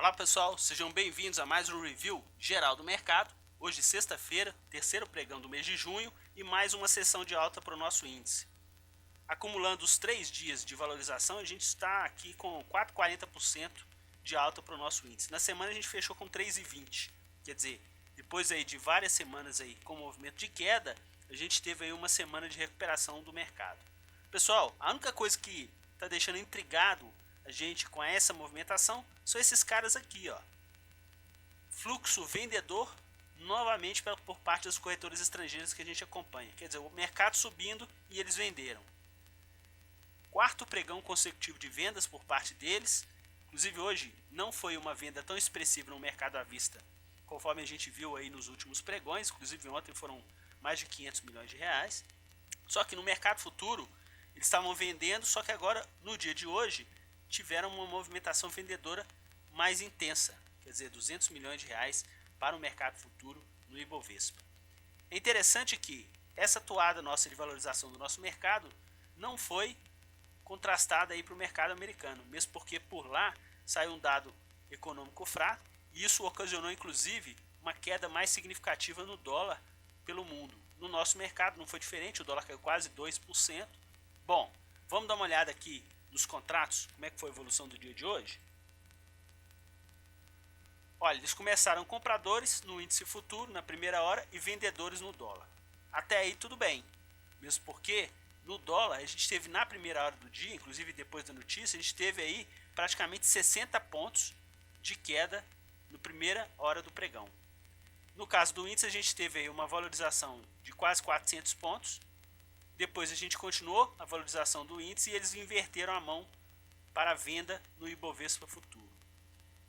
Olá pessoal, sejam bem-vindos a mais um review geral do mercado. Hoje sexta-feira, terceiro pregão do mês de junho e mais uma sessão de alta para o nosso índice. Acumulando os 3 dias de valorização, a gente está aqui com 4,40% de alta para o nosso índice. Na semana a gente fechou com 3,20, quer dizer, depois aí de várias semanas aí com movimento de queda, a gente teve aí uma semana de recuperação do mercado. Pessoal, a única coisa que está deixando intrigado a gente com essa movimentação são esses caras aqui, ó. Fluxo vendedor novamente por parte dos corretores estrangeiros que a gente acompanha. Quer dizer, o mercado subindo e eles venderam. Quarto pregão consecutivo de vendas por parte deles. Inclusive hoje não foi uma venda tão expressiva no mercado à vista, conforme a gente viu aí nos últimos pregões. Inclusive ontem foram mais de 500 milhões de reais. Só que no mercado futuro eles estavam vendendo, só que agora no dia de hoje tiveram uma movimentação vendedora mais intensa, quer dizer, 200 milhões de reais para o mercado futuro no Ibovespa. É interessante que essa toada nossa de valorização do nosso mercado não foi contrastada aí para o mercado americano, mesmo porque por lá saiu um dado econômico fraco e isso ocasionou inclusive uma queda mais significativa no dólar pelo mundo. No nosso mercado não foi diferente, o dólar caiu quase 2%. Bom, vamos dar uma olhada aqui nos contratos, como é que foi a evolução do dia de hoje? Olha, eles começaram compradores no índice futuro na primeira hora e vendedores no dólar. Até aí tudo bem, mesmo porque no dólar a gente teve na primeira hora do dia, inclusive depois da notícia, a gente teve aí praticamente 60 pontos de queda na primeira hora do pregão. No caso do índice a gente teve aí uma valorização de quase 400 pontos. Depois a gente continuou a valorização do índice e eles inverteram a mão para a venda no Ibovespa futuro.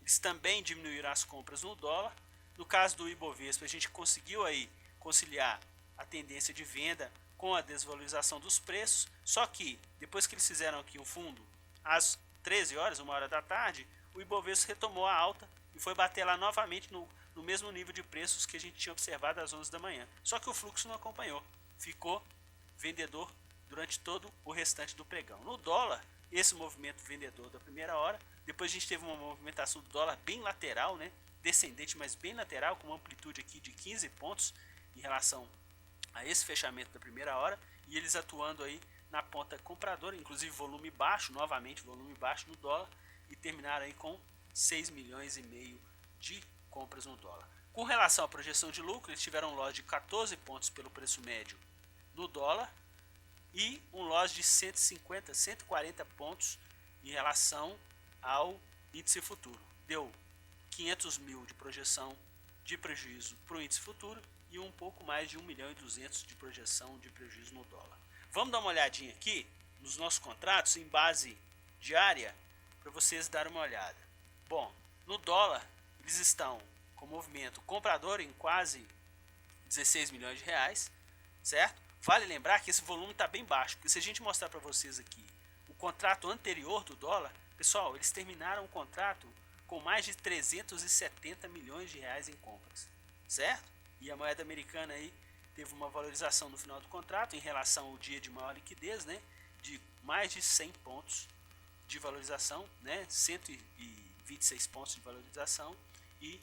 Eles também diminuíram as compras no dólar. No caso do Ibovespa, a gente conseguiu aí conciliar a tendência de venda com a desvalorização dos preços, só que depois que eles fizeram aqui um fundo, às 13 horas, 1 hora da tarde, o Ibovespa retomou a alta e foi bater lá novamente no mesmo nível de preços que a gente tinha observado às 11 da manhã. Só que o fluxo não acompanhou, ficou vendedor durante todo o restante do pregão. No dólar, esse movimento vendedor da primeira hora, depois a gente teve uma movimentação do dólar bem lateral, né? Descendente, mas bem lateral, com uma amplitude aqui de 15 pontos em relação a esse fechamento da primeira hora, e eles atuando aí na ponta compradora, inclusive volume baixo, novamente volume baixo no dólar, e terminaram aí com 6 milhões e meio de compras no dólar. Com relação à projeção de lucro, eles tiveram um loss de 14 pontos pelo preço médio no dólar e um loss de 150, 140 pontos em relação ao índice futuro. Deu 500 mil de projeção de prejuízo para o índice futuro e um pouco mais de 1 milhão e 200 de projeção de prejuízo no dólar. Vamos dar uma olhadinha aqui nos nossos contratos em base diária para vocês darem uma olhada. Bom, no dólar eles estão com movimento comprador em quase 16 milhões de reais, certo? Vale lembrar que esse volume está bem baixo, porque se a gente mostrar para vocês aqui o contrato anterior do dólar, pessoal, eles terminaram o contrato com mais de 370 milhões de reais em compras, certo? E a moeda americana aí teve uma valorização no final do contrato em relação ao dia de maior liquidez, né? De mais de 100 pontos de valorização, né? 126 pontos de valorização e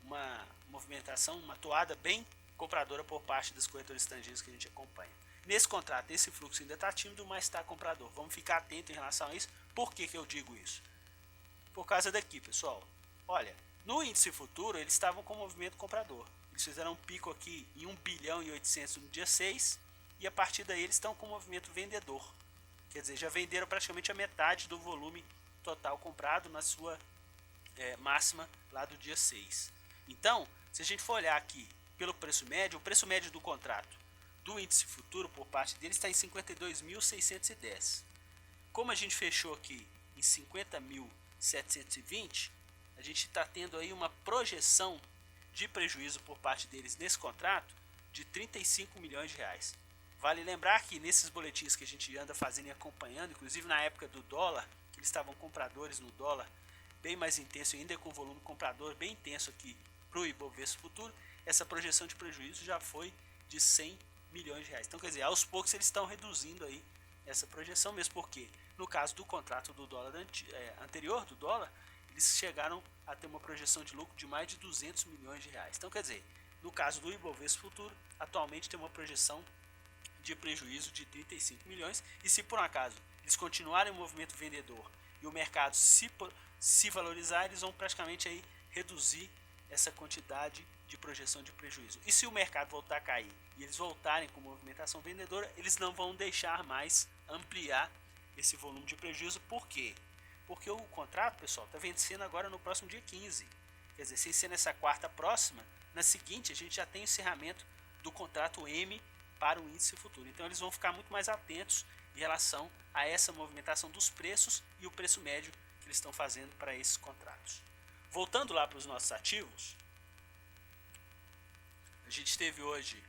uma movimentação, uma toada bem compradora por parte dos corretores estrangeiros que a gente acompanha. Nesse contrato, esse fluxo ainda está tímido, mas está comprador. Vamos ficar atento em relação a isso. Por que eu digo isso? Por causa daqui, pessoal. Olha, no índice futuro, eles estavam com movimento comprador. Eles fizeram um pico aqui em 1 bilhão e 800 no dia 6 e a partir daí eles estão com movimento vendedor. Quer dizer, já venderam praticamente a metade do volume total comprado na sua máxima lá do dia 6. Então, se a gente for olhar aqui pelo preço médio, o preço médio do contrato do índice futuro por parte dele está em 52.610. Como a gente fechou aqui em 50.720, a gente está tendo aí uma projeção de prejuízo por parte deles nesse contrato de 35 milhões de reais. Vale lembrar que nesses boletins que a gente anda fazendo e acompanhando, inclusive na época do dólar, que eles estavam compradores no dólar bem mais intenso, ainda com volume comprador bem intenso aqui para o Ibovespa futuro, essa projeção de prejuízo já foi de 100 milhões de reais. Então, quer dizer, aos poucos eles estão reduzindo aí essa projeção, mesmo porque no caso do contrato do dólar anterior do dólar, eles chegaram a ter uma projeção de lucro de mais de 200 milhões de reais. Então, quer dizer, no caso do Ibovespa Futuro, atualmente tem uma projeção de prejuízo de 35 milhões, e se por um acaso eles continuarem o movimento vendedor e o mercado se valorizar, eles vão praticamente aí reduzir essa quantidade de projeção de prejuízo. E se o mercado voltar a cair e eles voltarem com movimentação vendedora, eles não vão deixar mais ampliar esse volume de prejuízo. Por quê? Porque o contrato, pessoal, está vencendo agora no próximo dia 15. Quer dizer, sem ser nessa quarta próxima, na seguinte a gente já tem o encerramento do contrato M para o índice futuro. Então eles vão ficar muito mais atentos em relação a essa movimentação dos preços e o preço médio que eles estão fazendo para esses contratos. Voltando lá para os nossos ativos, a gente teve hoje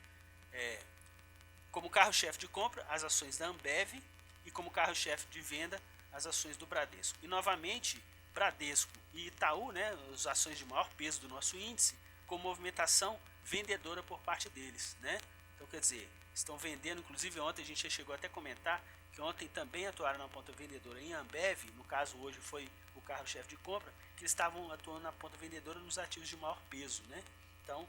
como carro-chefe de compra as ações da Ambev e como carro-chefe de venda as ações do Bradesco. E novamente, Bradesco e Itaú, né, as ações de maior peso do nosso índice, com movimentação vendedora por parte deles, né? Então, quer dizer, estão vendendo, inclusive ontem a gente já chegou até a comentar que ontem também atuaram na ponta vendedora em Ambev, no caso hoje foi o carro-chefe de compra, que eles estavam atuando na ponta vendedora nos ativos de maior peso, né? Então,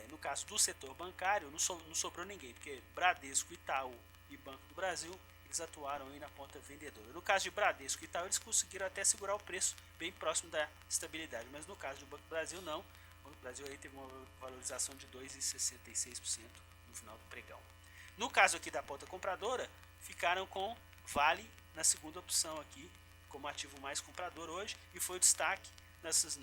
no caso do setor bancário, não sobrou ninguém, porque Bradesco, Itaú e Banco do Brasil, eles atuaram aí na ponta vendedora. No caso de Bradesco e Itaú, eles conseguiram até segurar o preço bem próximo da estabilidade, mas no caso do Banco do Brasil, não. O Banco do Brasil aí teve uma valorização de 2,66% no final do pregão. No caso aqui da ponta compradora, ficaram com Vale na segunda opção aqui, como ativo mais comprador hoje, e foi o destaque nos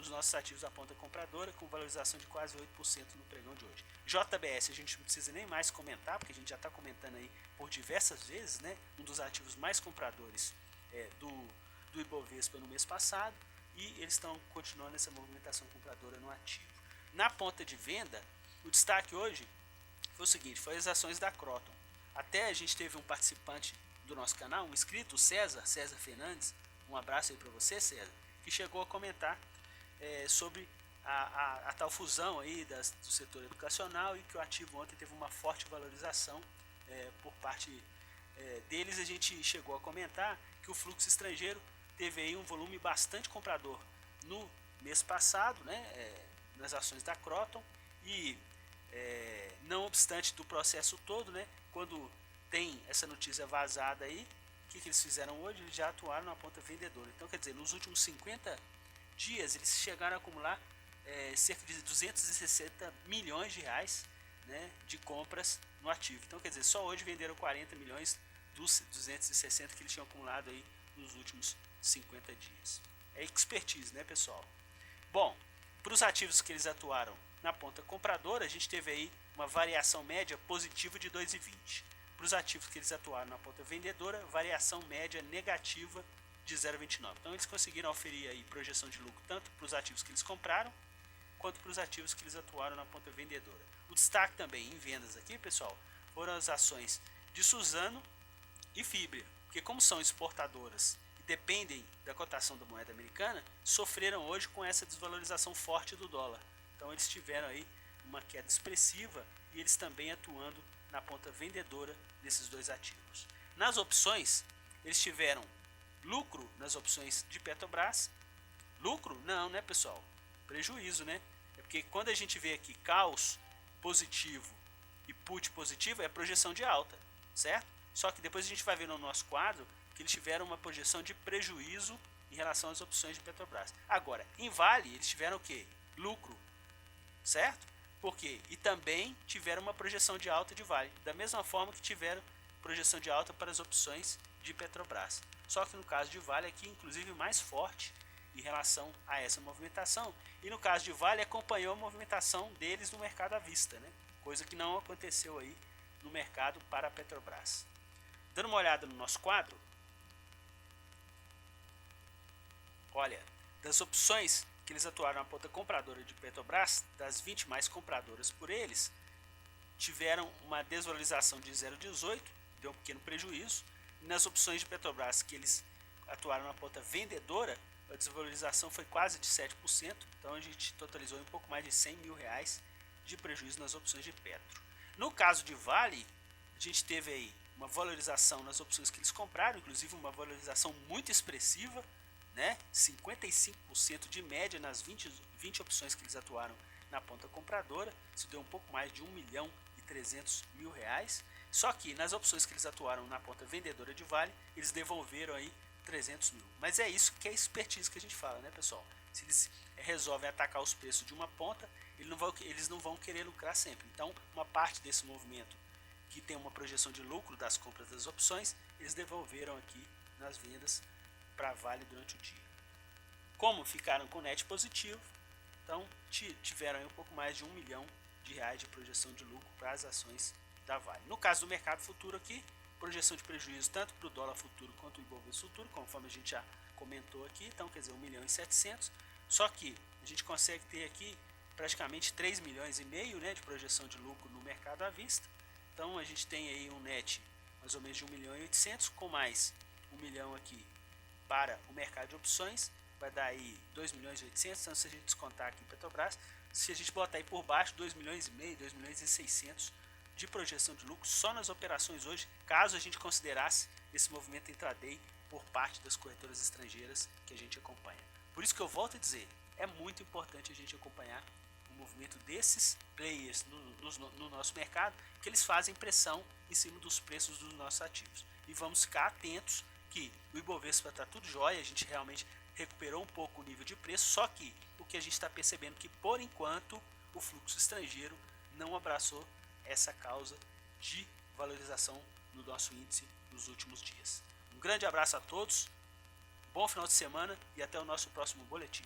nossos ativos da ponta compradora, com valorização de quase 8% no pregão de hoje. JBS a gente não precisa nem mais comentar, porque a gente já está comentando aí por diversas vezes, né? Um dos ativos mais compradores do Ibovespa no mês passado, e eles estão continuando essa movimentação compradora no ativo. Na ponta de venda, o destaque hoje foi o seguinte, foi as ações da Croton. Até a gente teve um participante do nosso canal, um inscrito, o César Fernandes, um abraço aí para você, César, que chegou a comentar sobre a tal fusão aí do setor educacional, e que o ativo ontem teve uma forte valorização por parte deles. A gente chegou a comentar que o fluxo estrangeiro teve aí um volume bastante comprador no mês passado, né, nas ações da Croton, e não obstante do processo todo, né, quando tem essa notícia vazada aí, o que eles fizeram hoje? Eles já atuaram na ponta vendedora. Então, quer dizer, nos últimos 50 dias eles chegaram a acumular cerca de 260 milhões de reais, né, de compras no ativo. Então, quer dizer, só hoje venderam 40 milhões dos 260 que eles tinham acumulado aí nos últimos 50 dias. É expertise, né, pessoal? Bom, para os ativos que eles atuaram na ponta compradora, a gente teve aí uma variação média positiva de 2,20. Para os ativos que eles atuaram na ponta vendedora, variação média negativa de 0,29. Então eles conseguiram oferir aí projeção de lucro tanto para os ativos que eles compraram, quanto para os ativos que eles atuaram na ponta vendedora. O destaque também em vendas aqui, pessoal, foram as ações de Suzano e Fibria, porque como são exportadoras e dependem da cotação da moeda americana, sofreram hoje com essa desvalorização forte do dólar. Então eles tiveram aí uma queda expressiva, e eles também atuando na ponta vendedora desses dois ativos. Nas opções, eles tiveram lucro nas opções de Petrobras. Lucro? Não, né, pessoal? Prejuízo, né? É porque quando a gente vê aqui caos positivo e put positivo, é projeção de alta, certo? Só que depois a gente vai ver no nosso quadro que eles tiveram uma projeção de prejuízo em relação às opções de Petrobras. Agora, em Vale, eles tiveram o quê? Lucro, certo? Por quê? E também tiveram uma projeção de alta de Vale, da mesma forma que tiveram projeção de alta para as opções de Petrobras. Só que no caso de Vale aqui, inclusive mais forte em relação a essa movimentação. E no caso de Vale, acompanhou a movimentação deles no mercado à vista, né? Coisa que não aconteceu aí no mercado para a Petrobras. Dando uma olhada no nosso quadro, olha, das opções que eles atuaram na ponta compradora de Petrobras, das 20 mais compradoras por eles, tiveram uma desvalorização de 0,18, deu um pequeno prejuízo. E nas opções de Petrobras que eles atuaram na ponta vendedora, a desvalorização foi quase de 7%, então a gente totalizou um pouco mais de 100 mil reais de prejuízo nas opções de Petro. No caso de Vale, a gente teve aí uma valorização nas opções que eles compraram, inclusive uma valorização muito expressiva, né? 55% de média nas 20 opções que eles atuaram na ponta compradora. Isso deu um pouco mais de 1.300.000 reais. Só que nas opções que eles atuaram na ponta vendedora de Vale, eles devolveram aí 300 mil. Mas é isso que é expertise que a gente fala, né, pessoal? Se eles resolvem atacar os preços de uma ponta, eles não vão querer lucrar sempre. Então, uma parte desse movimento que tem uma projeção de lucro das compras das opções, eles devolveram aqui nas vendas para Vale durante o dia. Como ficaram com net positivo, então tiveram aí um pouco mais de R$1 milhão de projeção de lucro para as ações da Vale. No caso do mercado futuro aqui, projeção de prejuízo tanto para o dólar futuro quanto o Ibovespa futuro, conforme a gente já comentou aqui, então quer dizer 1.700.000, só que a gente consegue ter aqui praticamente 3,5 milhões, né, de projeção de lucro no mercado à vista. Então a gente tem aí um net mais ou menos de 1.800.000, com mais 1 milhão aqui para o mercado de opções, vai dar aí 2.800.000, então se a gente descontar aqui Petrobras, se a gente botar aí por baixo 2,5 milhões, 2.600.000 de projeção de lucro só nas operações hoje, caso a gente considerasse esse movimento intraday por parte das corretoras estrangeiras que a gente acompanha. Por isso que eu volto a dizer, é muito importante a gente acompanhar o movimento desses players no nosso mercado, que eles fazem pressão em cima dos preços dos nossos ativos. E vamos ficar atentos que o Ibovespa está tudo jóia, a gente realmente recuperou um pouco o nível de preço, só que o que a gente está percebendo que por enquanto o fluxo estrangeiro não abraçou essa causa de valorização no nosso índice nos últimos dias. Um grande abraço a todos, bom final de semana e até o nosso próximo boletim.